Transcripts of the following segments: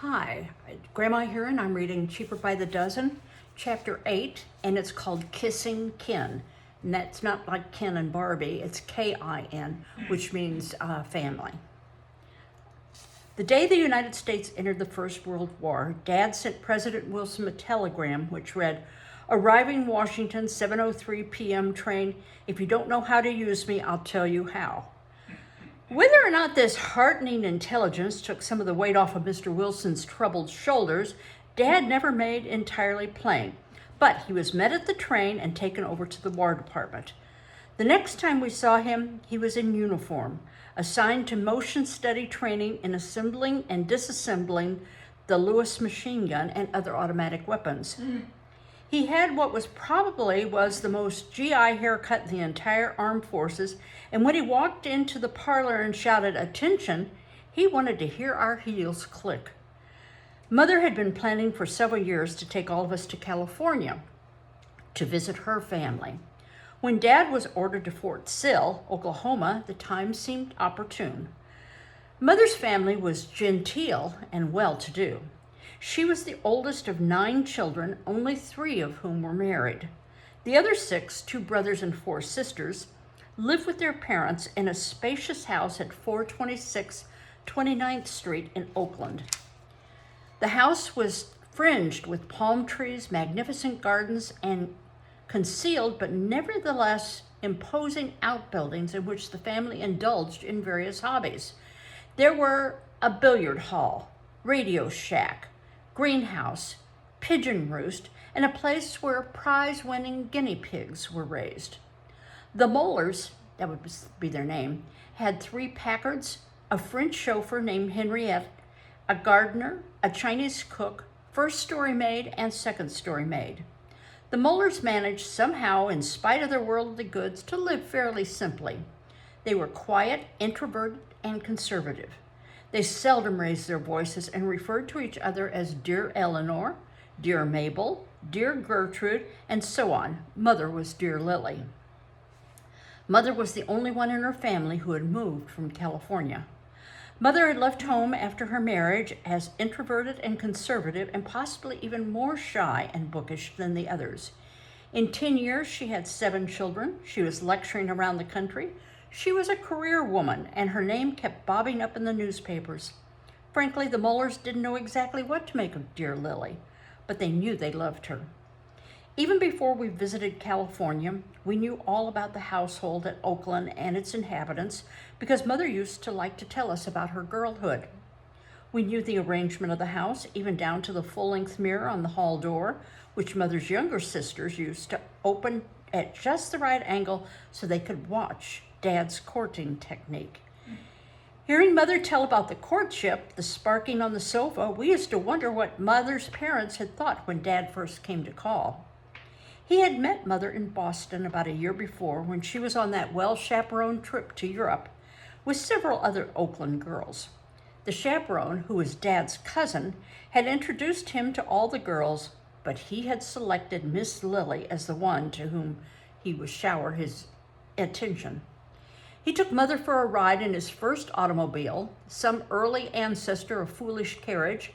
Hi, Grandma here, and I'm reading Cheaper by the Dozen, Chapter 8, and it's called Kissing Kin. And that's not like Ken and Barbie, it's K-I-N, which means family. The day the United States entered the First World War, Dad sent President Wilson a telegram which read, "Arriving Washington, 7:03 p.m. train. If you don't know how to use me, I'll tell you how." Whether or not this heartening intelligence took some of the weight off of Mr. Wilson's troubled shoulders, Dad never made entirely plain. But he was met at the train and taken over to the War Department. The next time we saw him, he was in uniform, assigned to motion study training in assembling and disassembling the Lewis machine gun and other automatic weapons. He had what was the most GI haircut in the entire armed forces, and when he walked into the parlor and shouted, "Attention," he wanted to hear our heels click. Mother had been planning for several years to take all of us to California to visit her family. When Dad was ordered to Fort Sill, Oklahoma, the time seemed opportune. Mother's family was genteel and well-to-do. She was the oldest of 9 children, only 3 of whom were married. The other 6, 2 brothers and 4 sisters, lived with their parents in a spacious house at 426 29th Street in Oakland. The house was fringed with palm trees, magnificent gardens, and concealed but nevertheless imposing outbuildings in which the family indulged in various hobbies. There were a billiard hall, radio shack, greenhouse, pigeon roost, and a place where prize-winning guinea pigs were raised. The Mollers, that would be their name, had 3 Packards, a French chauffeur named Henriette, a gardener, a Chinese cook, first-story maid, and second-story maid. The Mollers managed somehow, in spite of their worldly goods, to live fairly simply. They were quiet, introverted, and conservative. They seldom raised their voices and referred to each other as Dear Eleanor, Dear Mabel, Dear Gertrude, and so on. Mother was Dear Lily. Mother was the only one in her family who had moved from California. Mother had left home after her marriage as introverted and conservative and possibly even more shy and bookish than the others. In 10 years, she had 7 children. She was lecturing around the country. She was a career woman, and her name kept bobbing up in the newspapers. Frankly, the Mollers didn't know exactly what to make of Dear Lily, but they knew they loved her. Even before we visited California, we knew all about the household at Oakland and its inhabitants because Mother used to like to tell us about her girlhood. We knew the arrangement of the house, even down to the full-length mirror on the hall door, which Mother's younger sisters used to open at just the right angle so they could watch Dad's courting technique. Hearing Mother tell about the courtship, the sparking on the sofa, we used to wonder what Mother's parents had thought when Dad first came to call. He had met Mother in Boston about a year before when she was on that well-chaperoned trip to Europe with several other Oakland girls. The chaperone, who was Dad's cousin, had introduced him to all the girls, but he had selected Miss Lily as the one to whom he would shower his attention. He took Mother for a ride in his first automobile, some early ancestor of foolish carriage.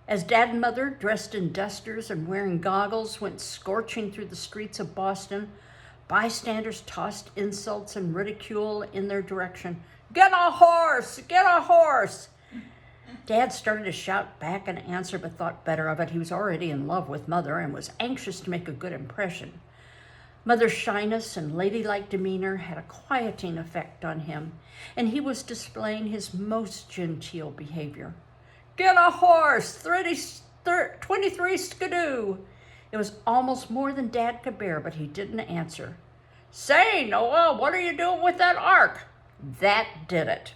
As Dad and Mother, dressed in dusters and wearing goggles, went scorching through the streets of Boston, bystanders tossed insults and ridicule in their direction. "Get a horse! Get a horse!" Dad started to shout back an answer, but thought better of it. He was already in love with Mother and was anxious to make a good impression. Mother's shyness and ladylike demeanor had a quieting effect on him, and he was displaying his most genteel behavior. "Get a horse! 23 skidoo!" It was almost more than Dad could bear, but he didn't answer. "Say, Noah, what are you doing with that ark?" That did it.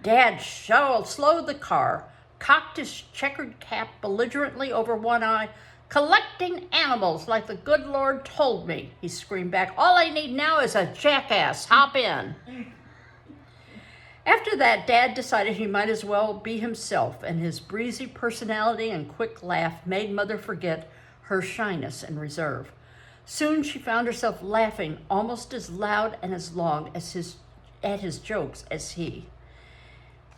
Dad slowed the car, cocked his checkered cap belligerently over one eye. "Collecting animals like the good Lord told me," he screamed back. "All I need now is a jackass. Hop in." After that, Dad decided he might as well be himself, and his breezy personality and quick laugh made Mother forget her shyness and reserve. Soon she found herself laughing almost as loud and as long at his jokes as he.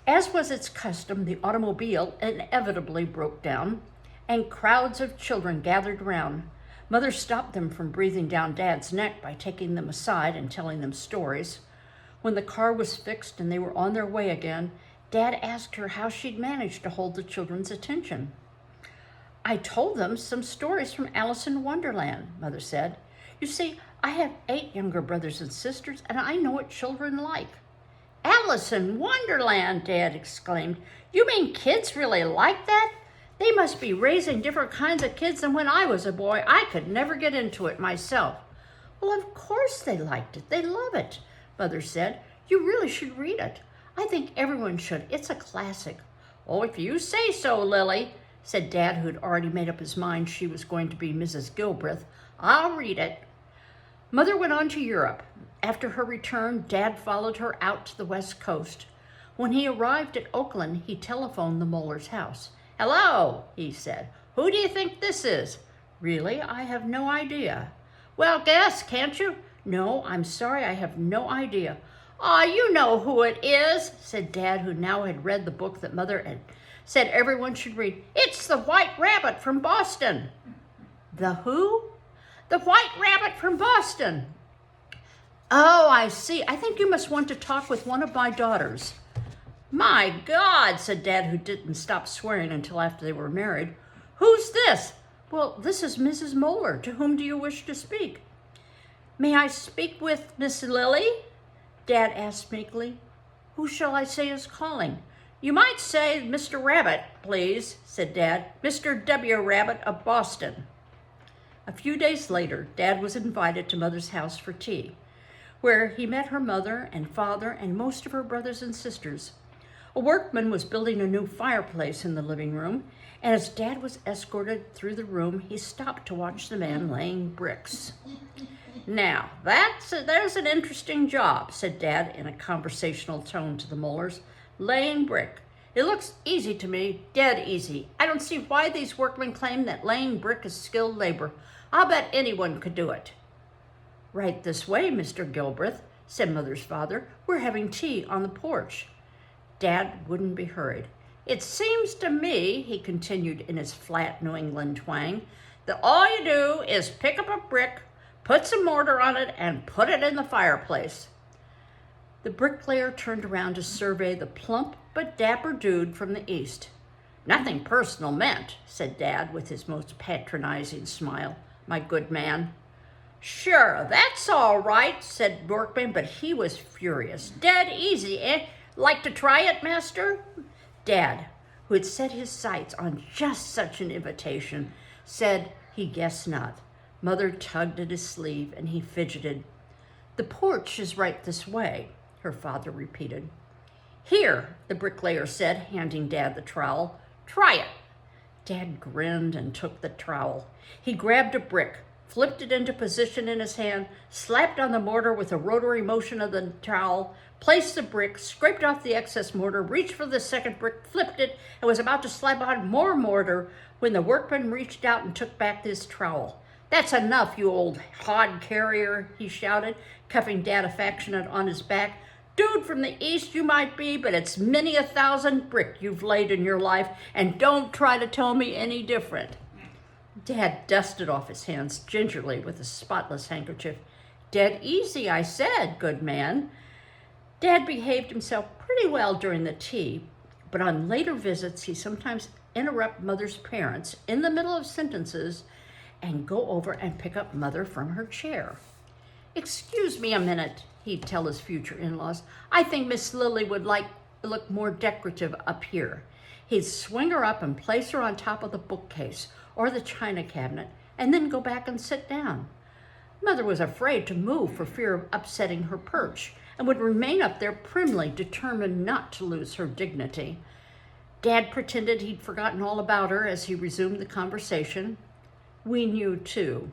As was its custom, the automobile inevitably broke down, and crowds of children gathered round. Mother stopped them from breathing down Dad's neck by taking them aside and telling them stories. When the car was fixed and they were on their way again, Dad asked her how she'd managed to hold the children's attention. "I told them some stories from Alice in Wonderland," Mother said. "You see, I have 8 younger brothers and sisters, and I know what children like." "Alice in Wonderland!" Dad exclaimed. "You mean kids really like that? They must be raising different kinds of kids than when I was a boy. I could never get into it myself." "Well, of course they liked it. They love it," Mother said. "You really should read it. I think everyone should. It's a classic." "Oh, if you say so, Lily," said Dad, who'd already made up his mind she was going to be Mrs. Gilbreth. "I'll read it." Mother went on to Europe. After her return, Dad followed her out to the West Coast. When he arrived at Oakland, he telephoned the Mollers' house. "Hello," he said. "Who do you think this is?" "Really, I have no idea." "Well, guess, can't you?" "No, I'm sorry, I have no idea." "Aw, you know who it is," said Dad, who now had read the book that Mother had said everyone should read. "It's the White Rabbit from Boston." "The who?" "The White Rabbit from Boston." "Oh, I see. I think you must want to talk with one of my daughters." "My God," said Dad, who didn't stop swearing until after they were married. "Who's this?" "Well, this is Mrs. Moeller. To whom do you wish to speak?" "May I speak with Miss Lily?" Dad asked meekly. "Who shall I say is calling?" "You might say Mr. Rabbit, please," said Dad. "Mr. W. Rabbit of Boston." A few days later, Dad was invited to Mother's house for tea, where he met her mother and father and most of her brothers and sisters. A workman was building a new fireplace in the living room, and as Dad was escorted through the room, he stopped to watch the man laying bricks. "Now, there's an interesting job," said Dad in a conversational tone to the Mollers. "Laying brick. It looks easy to me, dead easy. I don't see why these workmen claim that laying brick is skilled labor. I'll bet anyone could do it." "Right this way, Mr. Gilbreth," said Mother's father. "We're having tea on the porch." Dad wouldn't be hurried. "It seems to me," he continued in his flat New England twang, "that all you do is pick up a brick, put some mortar on it, and put it in the fireplace." The bricklayer turned around to survey the plump but dapper dude from the east. "Nothing personal meant," said Dad with his most patronizing smile. "My good man." "Sure, that's all right," said Workman, but he was furious. "Dead easy, eh? Like to try it, master?" Dad, who had set his sights on just such an invitation, said he guessed not. Mother tugged at his sleeve and he fidgeted. "The porch is right this way," her father repeated. "Here," the bricklayer said, handing Dad the trowel. "Try it." Dad grinned and took the trowel. He grabbed a brick, flipped it into position in his hand, slapped on the mortar with a rotary motion of the trowel, placed the brick, scraped off the excess mortar, reached for the second brick, flipped it, and was about to slap on more mortar when the workman reached out and took back his trowel. "That's enough, you old hod carrier," he shouted, cuffing Dad affectionate on his back. "Dude from the east you might be, but it's many a thousand brick you've laid in your life, and don't try to tell me any different." Dad dusted off his hands gingerly with a spotless handkerchief. "Dead easy, I said, good man." Dad behaved himself pretty well during the tea, but on later visits he sometimes interrupted Mother's parents in the middle of sentences and go over and pick up Mother from her chair. "Excuse me a minute," he'd tell his future in-laws. "I think Miss Lily would look more decorative up here." He'd swing her up and place her on top of the bookcase or the china cabinet, and then go back and sit down. Mother was afraid to move for fear of upsetting her perch, and would remain up there primly, determined not to lose her dignity. Dad pretended he'd forgotten all about her as he resumed the conversation. We knew, too,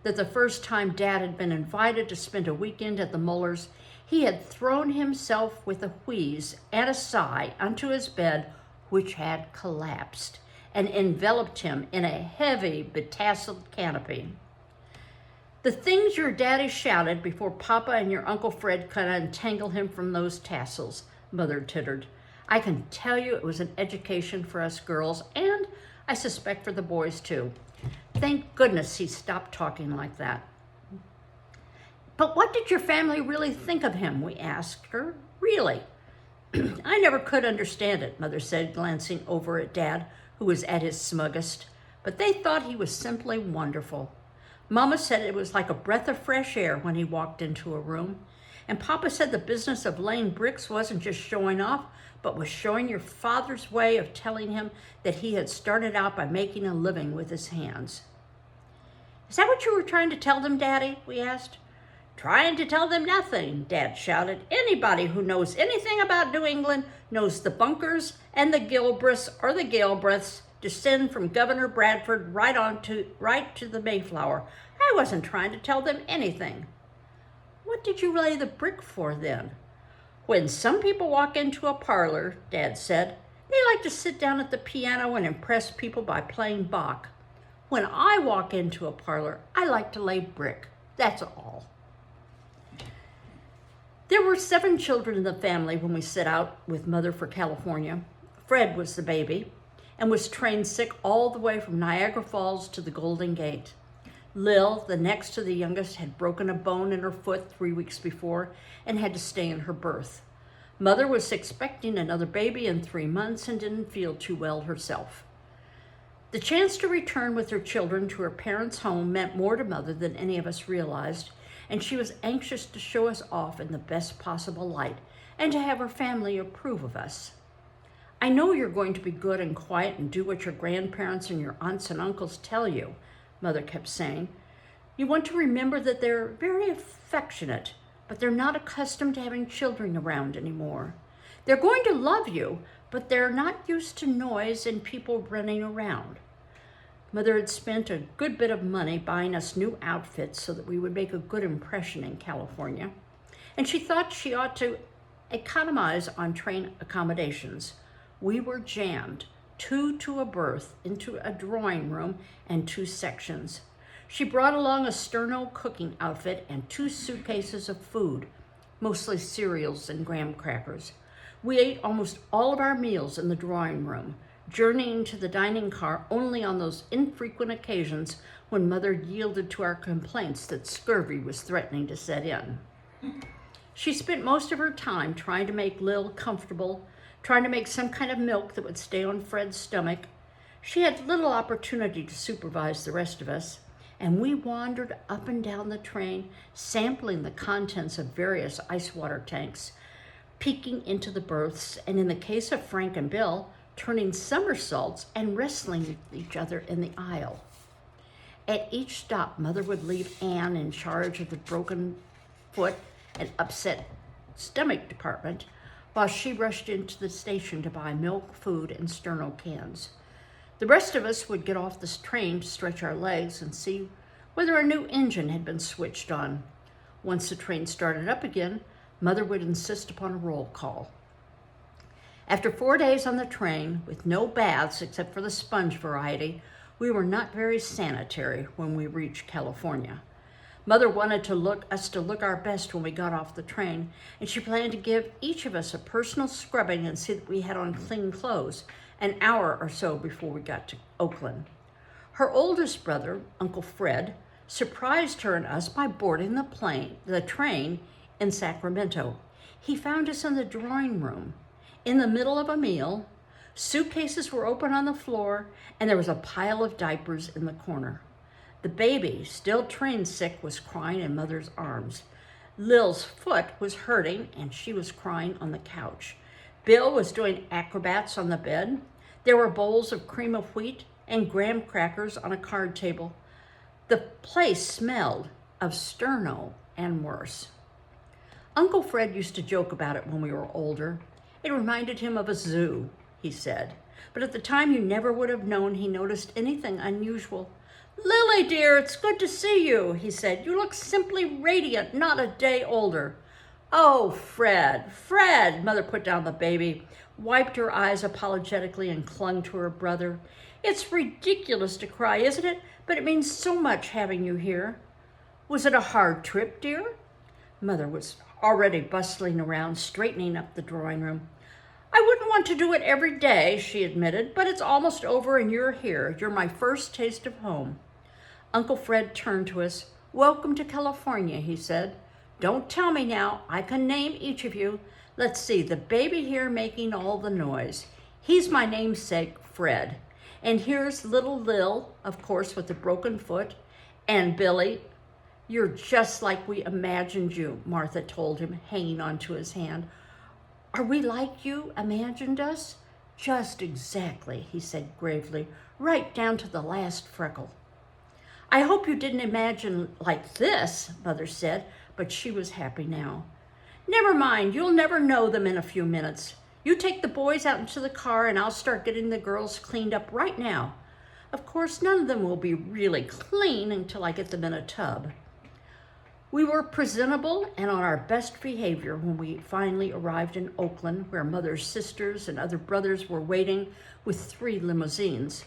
that the first time Dad had been invited to spend a weekend at the Mollers, he had thrown himself with a wheeze and a sigh onto his bed, which had collapsed, and enveloped him in a heavy, betasseled canopy. "The things your daddy shouted before Papa and your Uncle Fred could untangle him from those tassels," Mother tittered. I can tell you it was an education for us girls, and I suspect for the boys too. Thank goodness he stopped talking like that. But what did your family really think of him? We asked her. Really? I never could understand it, Mother said, glancing over at Dad, who was at his smuggest. But they thought he was simply wonderful. Mama said it was like a breath of fresh air when he walked into a room. And Papa said the business of laying bricks wasn't just showing off, but was showing your father's way of telling him that he had started out by making a living with his hands. Is that what you were trying to tell them, Daddy? We asked. Trying to tell them nothing, Dad shouted. Anybody who knows anything about New England knows the Bunkers and the Gilbreths or the Galbraiths descend from Governor Bradford right to the Mayflower. I wasn't trying to tell them anything. What did you lay the brick for then? When some people walk into a parlor, Dad said, they like to sit down at the piano and impress people by playing Bach. When I walk into a parlor, I like to lay brick. That's all. There were 7 children in the family when we set out with Mother for California. Fred was the baby and was trained sick all the way from Niagara Falls to the Golden Gate. Lil, the next to the youngest, had broken a bone in her foot 3 weeks before and had to stay in her berth. Mother was expecting another baby in 3 months and didn't feel too well herself. The chance to return with her children to her parents' home meant more to Mother than any of us realized, and she was anxious to show us off in the best possible light and to have her family approve of us. I know you're going to be good and quiet and do what your grandparents and your aunts and uncles tell you, Mother kept saying. You want to remember that they're very affectionate, but they're not accustomed to having children around anymore. They're going to love you, but they're not used to noise and people running around. Mother had spent a good bit of money buying us new outfits so that we would make a good impression in California, and she thought she ought to economize on train accommodations. We were jammed, 2 to a berth, into a drawing room and 2 sections. She brought along a sterno cooking outfit and 2 suitcases of food, mostly cereals and graham crackers. We ate almost all of our meals in the drawing room, journeying to the dining car only on those infrequent occasions when Mother yielded to our complaints that scurvy was threatening to set in. She spent most of her time trying to make Lil comfortable, trying to make some kind of milk that would stay on Fred's stomach. She had little opportunity to supervise the rest of us, and we wandered up and down the train, sampling the contents of various ice water tanks, peeking into the berths, and in the case of Frank and Bill, turning somersaults and wrestling with each other in the aisle. At each stop, Mother would leave Anne in charge of the broken foot and upset stomach department while she rushed into the station to buy milk, food, and sterno cans. The rest of us would get off this train to stretch our legs and see whether a new engine had been switched on. Once the train started up again, Mother would insist upon a roll call. After 4 days on the train, with no baths except for the sponge variety, we were not very sanitary when we reached California. Mother wanted us to look our best when we got off the train, and she planned to give each of us a personal scrubbing and see that we had on clean clothes an hour or so before we got to Oakland. Her oldest brother, Uncle Fred, surprised her and us by boarding the train in Sacramento. He found us in the drawing room, in the middle of a meal. Suitcases were open on the floor, and there was a pile of diapers in the corner. The baby, still train sick, was crying in Mother's arms. Lil's foot was hurting, and she was crying on the couch. Bill was doing acrobats on the bed. There were bowls of cream of wheat and graham crackers on a card table. The place smelled of sterno and worse. Uncle Fred used to joke about it when we were older. It reminded him of a zoo, he said. But at the time, you never would have known he noticed anything unusual. Lily, dear, it's good to see you, he said. You look simply radiant, not a day older. Oh, Fred, Mother put down the baby, wiped her eyes apologetically, and clung to her brother. It's ridiculous to cry, isn't it? But it means so much having you here. Was it a hard trip, dear? Mother was already bustling around, straightening up the drawing room. I wouldn't want to do it every day, she admitted, but it's almost over and you're here. You're my first taste of home. Uncle Fred turned to us. Welcome to California, he said. Don't tell me now. I can name each of you. Let's see, the baby here making all the noise. He's my namesake, Fred. And here's little Lil, of course, with the broken foot. And Billy. You're just like we imagined you, Martha told him, hanging onto his hand. Are we like you imagined us? Just exactly, he said gravely, right down to the last freckle. I hope you didn't imagine like this, Mother said, but she was happy now. Never mind, you'll never know them in a few minutes. You take the boys out into the car and I'll start getting the girls cleaned up right now. Of course, none of them will be really clean until I get them in a tub. We were presentable and on our best behavior when we finally arrived in Oakland, where Mother's sisters and other brothers were waiting with 3 limousines.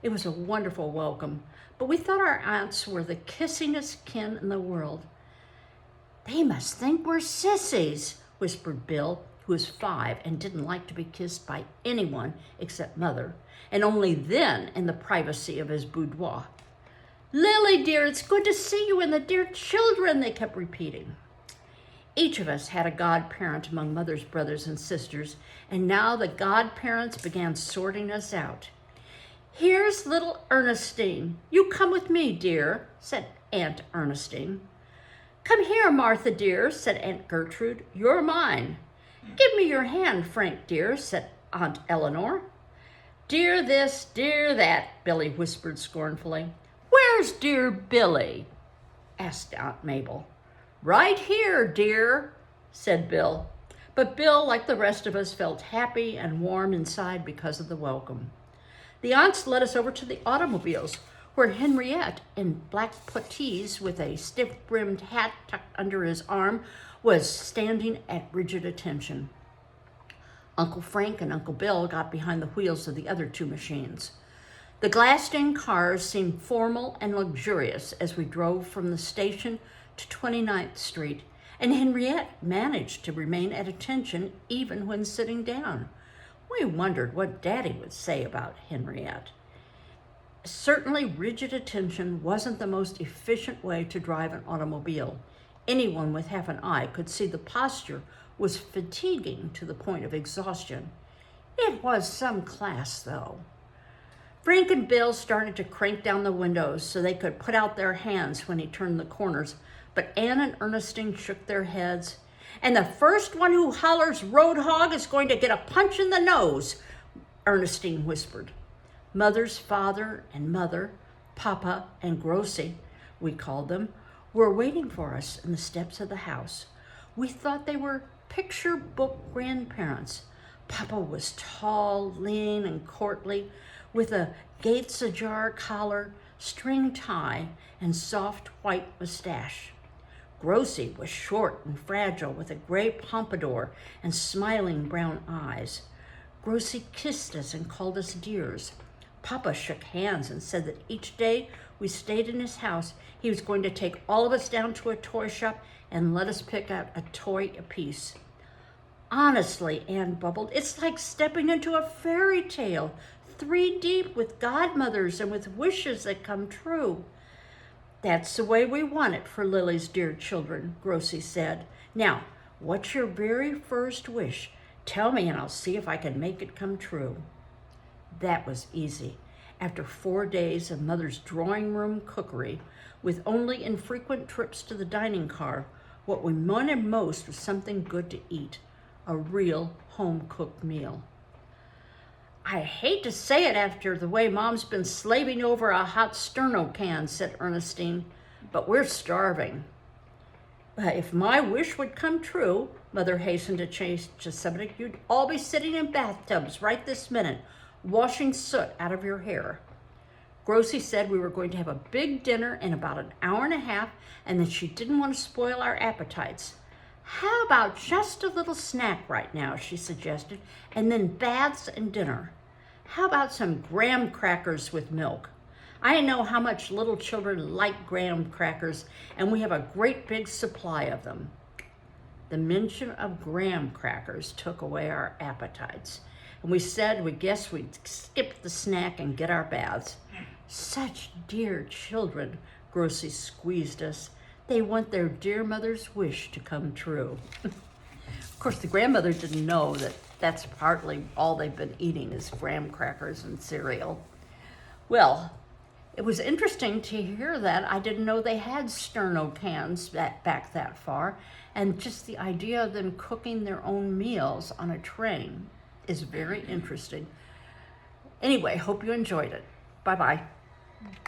It was a wonderful welcome, but we thought our aunts were the kissingest kin in the world. They must think we're sissies, whispered Bill, who was 5 and didn't like to be kissed by anyone except Mother, and only then in the privacy of his boudoir. Lily, dear, it's good to see you and the dear children, they kept repeating. Each of us had a godparent among Mother's brothers and sisters, and now the godparents began sorting us out. Here's little Ernestine. You come with me, dear, said Aunt Ernestine. Come here, Martha, dear, said Aunt Gertrude. You're mine. Give me your hand, Frank, dear, said Aunt Eleanor. Dear this, dear that, Billy whispered scornfully. Where's dear Billy? Asked Aunt Mabel. Right here, dear, said Bill. But Bill, like the rest of us, felt happy and warm inside because of the welcome. The aunts led us over to the automobiles, where Henriette, in black puttees with a stiff-brimmed hat tucked under his arm, was standing at rigid attention. Uncle Frank and Uncle Bill got behind the wheels of the other 2 machines. The glassed-in cars seemed formal and luxurious as we drove from the station to 29th Street, and Henriette managed to remain at attention even when sitting down. We wondered what Daddy would say about Henriette. Certainly, rigid attention wasn't the most efficient way to drive an automobile. Anyone with half an eye could see the posture was fatiguing to the point of exhaustion. It was some class, though. Frank and Bill started to crank down the windows so they could put out their hands when he turned the corners, but Anne and Ernestine shook their heads. And the first one who hollers road hog is going to get a punch in the nose, Ernestine whispered. Mother's father and mother, Papa and Grossi, we called them, were waiting for us in the steps of the house. We thought they were picture book grandparents. Papa was tall, lean, and courtly, with a Gates Ajar collar, string tie, and soft white mustache. Grossi was short and fragile, with a gray pompadour and smiling brown eyes. Grossi kissed us and called us dears. Papa shook hands and said that each day we stayed in his house, he was going to take all of us down to a toy shop and let us pick out a toy apiece. Honestly, Anne bubbled, it's like stepping into a fairy tale, 3 deep, with godmothers and with wishes that come true. That's the way we want it for Lily's dear children, Grossi said. Now, what's your very first wish? Tell me and I'll see if I can make it come true. That was easy. After 4 days of Mother's drawing room cookery, with only infrequent trips to the dining car, what we wanted most was something good to eat, a real home-cooked meal. I hate to say it after the way Mom's been slaving over a hot sterno can, said Ernestine, but we're starving. If my wish would come true, Mother hastened to change the subject, you'd all be sitting in bathtubs right this minute, washing soot out of your hair. Grossi said we were going to have a big dinner in about an hour and a half, and that she didn't want to spoil our appetites. How about just a little snack right now, she suggested, and then baths and dinner. How about some graham crackers with milk? I know how much little children like graham crackers, and we have a great big supply of them. The mention of graham crackers took away our appetites, And we guessed we'd skip the snack and get our baths. Such dear children, Grossi squeezed us. They want their dear mother's wish to come true. Of course, the grandmother didn't know that that's partly all they've been eating is graham crackers and cereal. Well, it was interesting to hear that. I didn't know they had sterno pans back that far, and just the idea of them cooking their own meals on a train is very interesting. Anyway, hope you enjoyed it. Bye-bye.